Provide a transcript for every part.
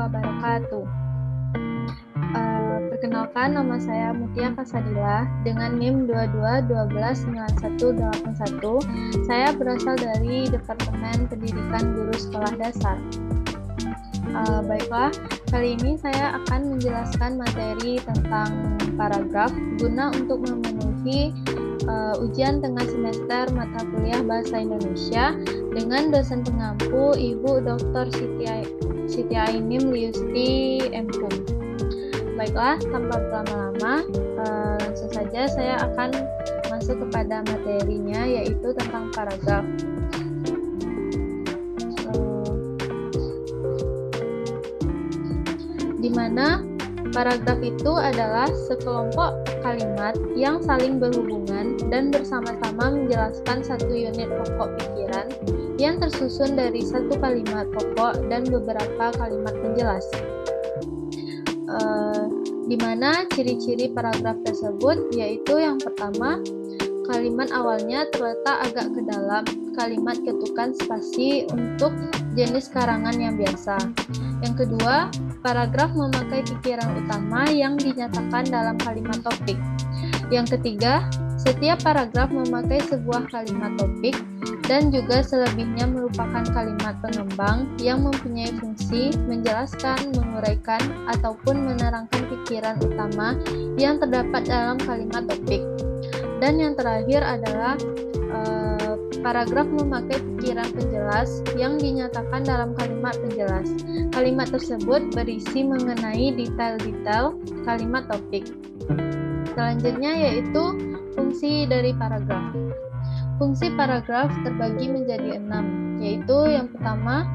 wabarakatuh. Perkenalkan, nama saya Mutia Kasadila dengan NIM 22129181. Saya berasal dari Departemen Pendidikan Guru Sekolah Dasar. Baiklah, kali ini saya akan menjelaskan materi tentang paragraf guna untuk memenuhi ujian tengah semester mata kuliah Bahasa Indonesia dengan dosen pengampu Ibu Dr. Siti Ainim Liusti MPhum. Baiklah, tanpa berlama-lama, langsung saja saya akan masuk kepada materinya, yaitu tentang paragraf. Di mana paragraf itu adalah sekelompok kalimat yang saling berhubungan dan bersama-sama menjelaskan satu unit pokok pikiran yang tersusun dari satu kalimat pokok dan beberapa kalimat penjelas. Di mana ciri-ciri paragraf tersebut yaitu yang pertama, kalimat awalnya terletak agak ke dalam, kalimat ketukan spasi untuk jenis karangan yang biasa. Yang kedua, paragraf memakai pikiran utama yang dinyatakan dalam kalimat topik. Yang ketiga, setiap paragraf memakai sebuah kalimat topik dan juga selebihnya merupakan kalimat pengembang yang mempunyai fungsi menjelaskan, menguraikan, ataupun menerangkan pikiran utama yang terdapat dalam kalimat topik. Dan yang terakhir adalah paragraf memakai pikiran penjelas yang dinyatakan dalam kalimat penjelas. Kalimat tersebut berisi mengenai detail-detail kalimat topik. Selanjutnya yaitu fungsi dari paragraf. Fungsi paragraf terbagi menjadi 6, yaitu yang pertama,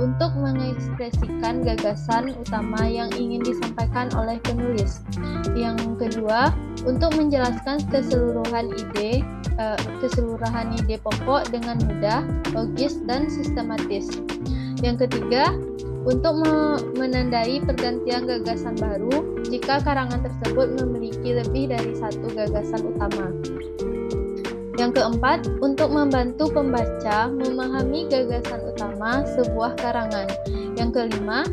untuk mengekspresikan gagasan utama yang ingin disampaikan oleh penulis. Yang kedua, untuk menjelaskan keseluruhan ide pokok dengan mudah, logis, dan sistematis. Yang ketiga, untuk menandai pergantian gagasan baru jika karangan tersebut memiliki lebih dari satu gagasan utama. Yang keempat, untuk membantu pembaca memahami gagasan utama sebuah karangan. Yang kelima,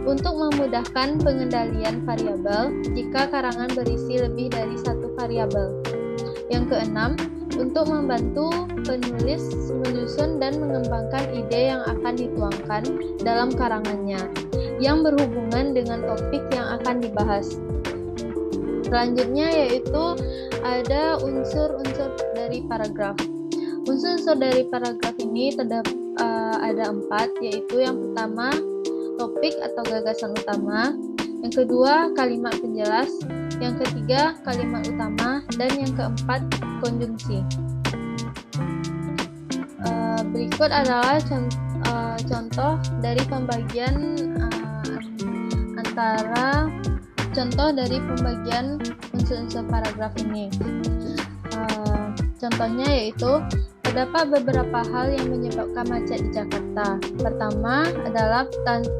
untuk memudahkan pengendalian variabel jika karangan berisi lebih dari satu variabel. Yang keenam, untuk membantu penulis menyusun dan mengembangkan ide yang akan dituangkan dalam karangannya, yang berhubungan dengan topik yang akan dibahas. Selanjutnya yaitu ada unsur-unsur dari paragraf. Unsur-unsur dari paragraf ini ada 4, yaitu yang pertama, topik atau gagasan utama. Yang kedua, kalimat penjelas. Yang ketiga, kalimat utama. Dan yang keempat, konjungsi. Berikut adalah contoh dari pembagian unsur-unsur paragraf ini. Contohnya yaitu terdapat beberapa hal yang menyebabkan macet di Jakarta. Pertama adalah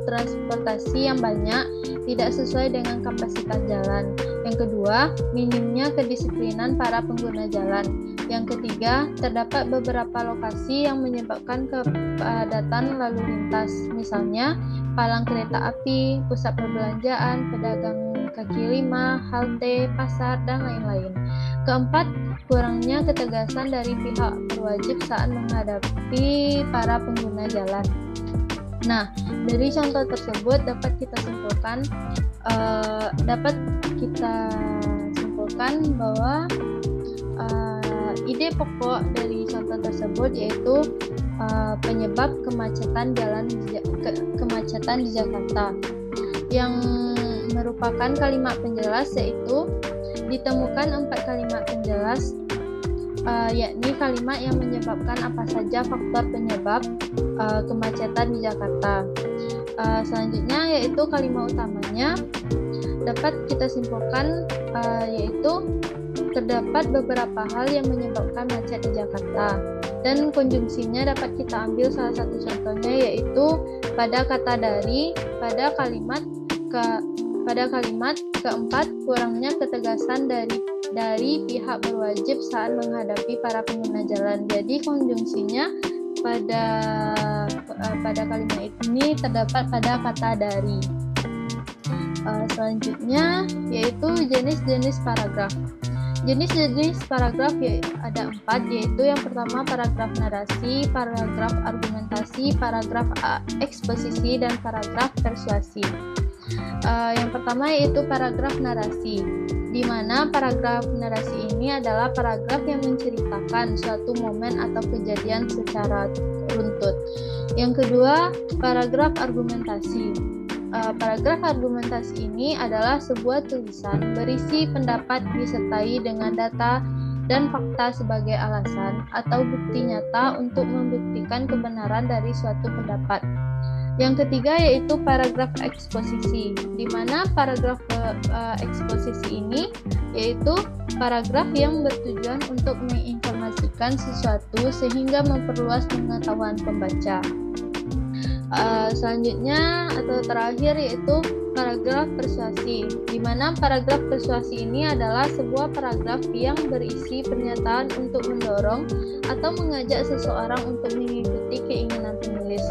transportasi yang banyak tidak sesuai dengan kapasitas jalan. Yang kedua, minimnya kedisiplinan para pengguna jalan. Yang ketiga, terdapat beberapa lokasi yang menyebabkan kepadatan lalu lintas, misalnya palang kereta api, pusat perbelanjaan, pedagang kaki lima, halte, pasar, dan lain-lain. Keempat, kurangnya ketegasan dari pihak berwajib saat menghadapi para pengguna jalan. Nah, dari contoh tersebut dapat kita simpulkan bahwa ide pokok dari contoh tersebut yaitu penyebab kemacetan di Jakarta, yang merupakan kalimat penjelas, yaitu ditemukan 4 kalimat penjelas, yakni kalimat yang menyebabkan apa saja faktor penyebab kemacetan di Jakarta. Selanjutnya yaitu kalimat utamanya dapat kita simpulkan yaitu terdapat beberapa hal yang menyebabkan macet di Jakarta. Dan konjungsinya dapat kita ambil salah satu contohnya, yaitu pada kata dari, pada kalimat keempat, kurangnya ketegasan dari pihak berwajib saat menghadapi para pengguna jalan. Jadi konjungsinya pada pada kalimat ini terdapat pada kata dari. Selanjutnya yaitu jenis-jenis paragraf. Jenis-jenis paragraf ada 4, yaitu yang pertama paragraf narasi, paragraf argumentasi, paragraf eksposisi, dan paragraf persuasi. Yang pertama yaitu paragraf narasi, di mana paragraf narasi ini adalah paragraf yang menceritakan suatu momen atau kejadian secara runtut. Yang kedua, paragraf argumentasi. Paragraf argumentasi ini adalah sebuah tulisan berisi pendapat disertai dengan data dan fakta sebagai alasan atau bukti nyata untuk membuktikan kebenaran dari suatu pendapat. Yang ketiga yaitu paragraf eksposisi, di mana paragraf eksposisi ini yaitu paragraf yang bertujuan untuk menginformasikan sesuatu sehingga memperluas pengetahuan pembaca. Selanjutnya atau terakhir yaitu paragraf persuasi, di mana paragraf persuasi ini adalah sebuah paragraf yang berisi pernyataan untuk mendorong atau mengajak seseorang untuk mengikuti keinginan penulis.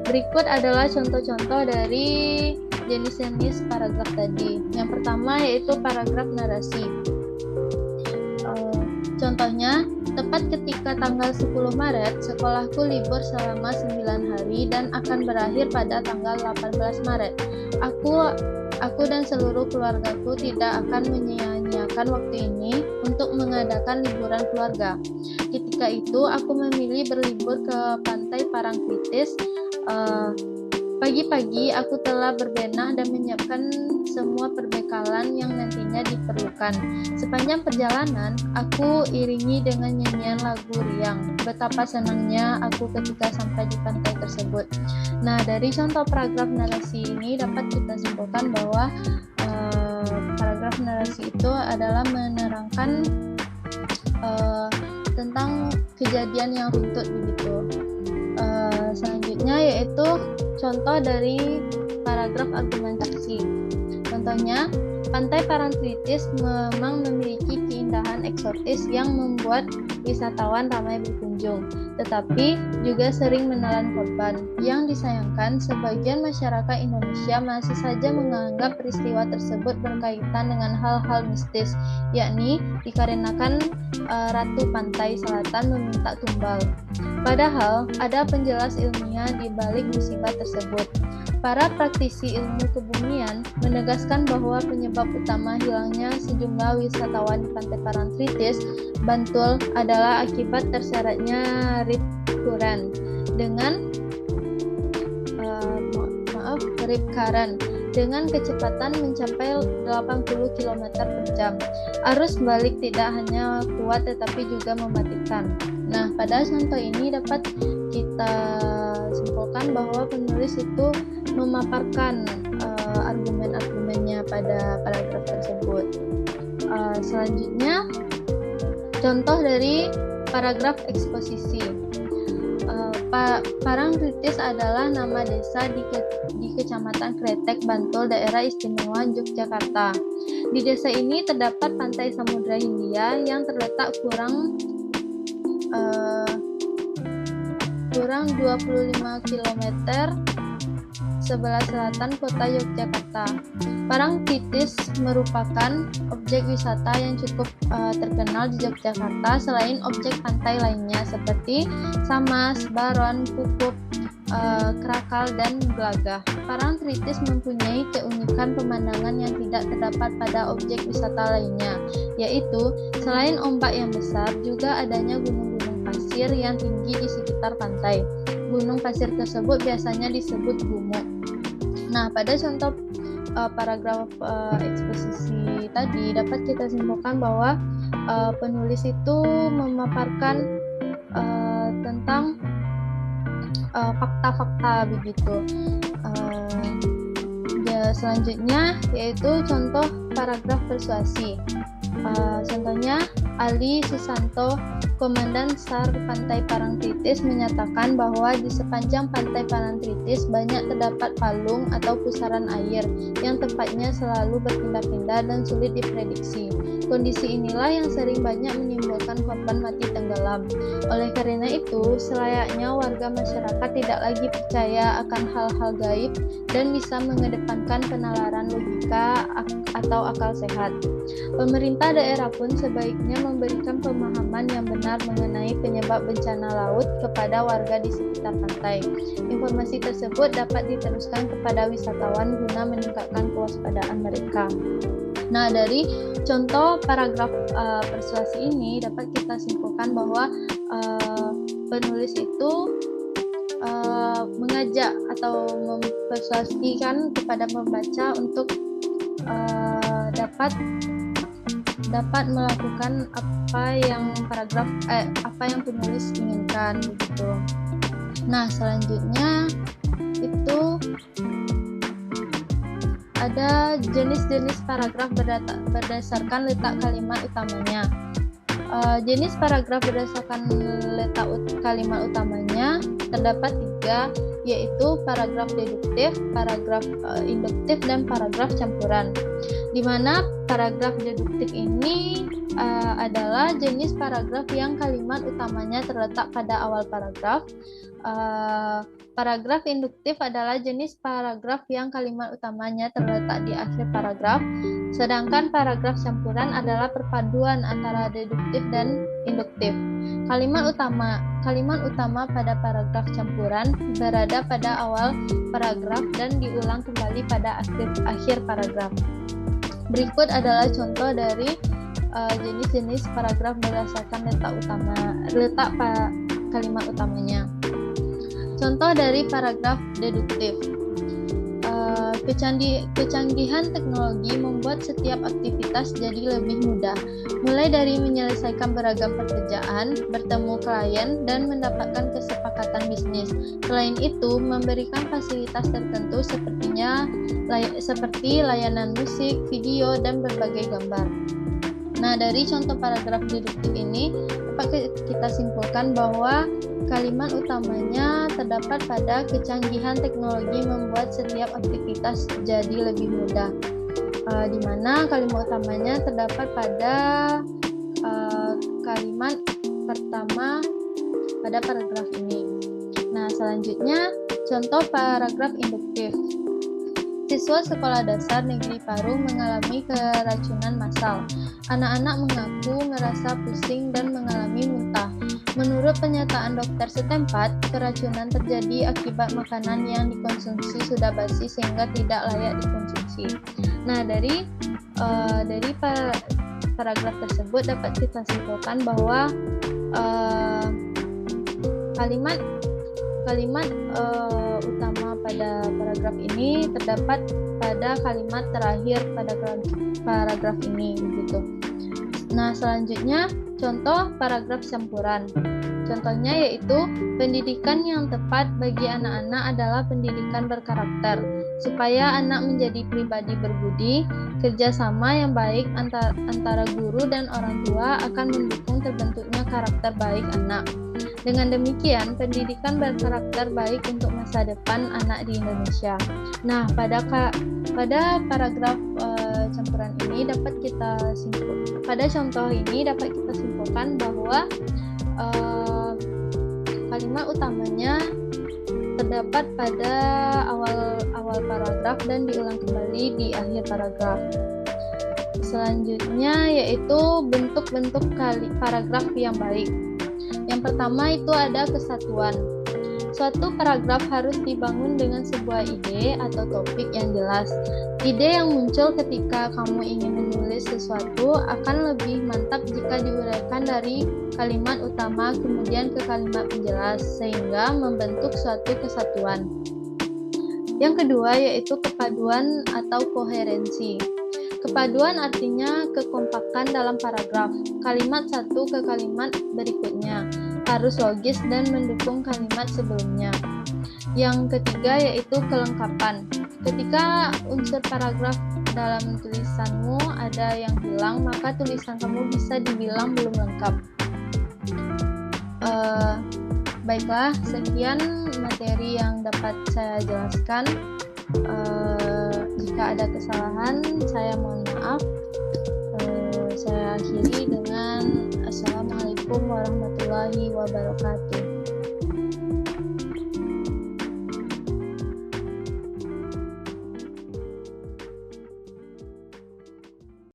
Berikut adalah contoh-contoh dari jenis-jenis paragraf tadi. Yang pertama yaitu paragraf narasi. Contohnya, tepat ketika tanggal 10 Maret, sekolahku libur selama 9 hari dan akan berakhir pada tanggal 18 Maret. Aku dan seluruh keluargaku tidak akan menyia-nyiakan waktu ini untuk mengadakan liburan keluarga. Ketika itu, aku memilih berlibur ke pantai Parangtritis. Pagi-pagi aku telah berbenah dan menyiapkan semua perbekalan yang nantinya diperlukan. Sepanjang perjalanan, aku iringi dengan nyanyian lagu riang. Betapa senangnya aku ketika sampai di pantai tersebut. Nah, dari contoh paragraf narasi ini dapat kita simpulkan bahwa paragraf narasi itu adalah menerangkan tentang kejadian yang runtut begitu. Selanjutnya yaitu contoh dari paragraf argumentasi. Contohnya, pantai Parangtritis memang memiliki keindahan eksotis yang membuat wisatawan ramai berkunjung, tetapi juga sering menelan korban. Yang disayangkan, sebagian masyarakat Indonesia masih saja menganggap peristiwa tersebut berkaitan dengan hal-hal mistis, yakni dikarenakan Ratu Pantai Selatan meminta tumbal. Padahal, ada penjelas ilmiah di balik musibah tersebut. Para praktisi ilmu kebumian menegaskan bahwa penyebab utama hilangnya sejumlah wisatawan di pantai Parangtritis, Bantul, adalah akibat terseretnya rip current dengan kecepatan mencapai 80 km per jam. Arus balik tidak hanya kuat tetapi juga mematikan. Nah, pada contoh ini dapat kita simpulkan bahwa penulis itu memaparkan argumen-argumennya pada paragraf tersebut. Selanjutnya, contoh dari paragraf eksposisi. Parangtritis adalah nama desa di Kecamatan Kretek, Bantul, Daerah Istimewa Yogyakarta. Di desa ini terdapat pantai Samudra Hindia yang terletak kurang 25 km sebelah selatan kota Yogyakarta. Parangtritis merupakan objek wisata yang cukup terkenal di Yogyakarta selain objek pantai lainnya seperti Samas, Baron, Kukup, Krakal, dan Glagah. Parangtritis mempunyai keunikan pemandangan yang tidak terdapat pada objek wisata lainnya, yaitu selain ombak yang besar, juga adanya gunung-gunung pasir yang tinggi di sekitar pantai. Gunung pasir tersebut biasanya disebut gumuk. Nah, pada contoh paragraf eksposisi tadi dapat kita simpulkan bahwa penulis itu memaparkan tentang fakta-fakta begitu. Selanjutnya yaitu contoh paragraf persuasi. Contohnya, Ali Susanto Komandan SAR Pantai Parangtritis menyatakan bahwa di sepanjang Pantai Parangtritis banyak terdapat palung atau pusaran air yang tempatnya selalu berpindah-pindah dan sulit diprediksi. Kondisi inilah yang sering banyak menimbulkan korban mati tenggelam. Oleh karena itu, selayaknya warga masyarakat tidak lagi percaya akan hal-hal gaib dan bisa mengedepankan penalaran logika atau akal sehat. Pemerintah daerah pun sebaiknya memberikan pemahaman yang benar mengenai penyebab bencana laut kepada warga di sekitar pantai. Informasi tersebut dapat diteruskan kepada wisatawan guna meningkatkan kewaspadaan mereka. Nah, dari contoh paragraf persuasi ini dapat kita simpulkan bahwa penulis itu mengajak atau mempersuasikan kepada pembaca untuk dapat melakukan apa yang penulis inginkan begitu. Nah, selanjutnya itu ada jenis-jenis paragraf berdasarkan letak kalimat utamanya. Jenis paragraf berdasarkan letak kalimat utamanya terdapat 3, yaitu paragraf deduktif, paragraf induktif, dan paragraf campuran. Di mana paragraf deduktif ini adalah jenis paragraf yang kalimat utamanya terletak pada awal paragraf. Paragraf induktif adalah jenis paragraf yang kalimat utamanya terletak di akhir paragraf, sedangkan paragraf campuran adalah perpaduan antara deduktif dan induktif. Kalimat utama pada paragraf campuran berada pada awal paragraf dan diulang kembali pada akhir paragraf. Berikut adalah contoh dari jenis-jenis paragraf berdasarkan letak kalimat utamanya. Contoh dari paragraf deduktif. Kecanggihan teknologi membuat setiap aktivitas jadi lebih mudah, mulai dari menyelesaikan beragam pekerjaan, bertemu klien, dan mendapatkan kesepakatan bisnis. Selain itu, memberikan fasilitas tertentu seperti layanan musik, video, dan berbagai gambar. Nah, dari contoh paragraf deduktif ini dapat kita simpulkan bahwa kalimat utamanya terdapat pada kecanggihan teknologi membuat setiap aktivitas jadi lebih mudah, di mana kalimat utamanya terdapat pada kalimat pertama pada paragraf ini. Nah, selanjutnya contoh paragraf induktif. Siswa sekolah dasar negeri Parung mengalami keracunan massal. Anak-anak mengaku merasa pusing dan mengalami muntah. Menurut pernyataan dokter setempat, keracunan terjadi akibat makanan yang dikonsumsi sudah basi sehingga tidak layak dikonsumsi. Nah, dari paragraf tersebut dapat kita simpulkan bahwa kalimat utama pada paragraf ini terdapat pada kalimat terakhir pada paragraf ini begitu. Nah, selanjutnya contoh paragraf campuran. Contohnya yaitu pendidikan yang tepat bagi anak-anak adalah pendidikan berkarakter, supaya anak menjadi pribadi berbudi. Kerjasama yang baik antara guru dan orang tua akan mendukung terbentuknya karakter baik anak. Dengan demikian, pendidikan berkarakter baik untuk masa depan anak di Indonesia. Nah, pada paragraf campuran ini pada contoh ini dapat kita simpulkan bahwa kalimat utamanya terdapat pada awal paragraf dan diulang kembali di akhir paragraf. Selanjutnya yaitu bentuk-bentuk paragraf yang baik. Yang pertama itu ada kesatuan. Suatu paragraf harus dibangun dengan sebuah ide atau topik yang jelas. Ide yang muncul ketika kamu ingin menulis sesuatu akan lebih mantap jika diuraikan dari kalimat utama kemudian ke kalimat penjelas sehingga membentuk suatu kesatuan. Yang kedua yaitu kepaduan atau koherensi. Kepaduan artinya kekompakan dalam paragraf. Kalimat satu ke kalimat berikutnya harus logis dan mendukung kalimat sebelumnya. Yang ketiga yaitu kelengkapan. Ketika unsur paragraf dalam tulisanmu ada yang hilang, maka tulisan kamu bisa dibilang belum lengkap. Baiklah, sekian materi yang dapat saya jelaskan. Jika ada kesalahan, saya mohon maaf. Saya akhiri dengan Assalamualaikum warahmatullahi wabarakatuh.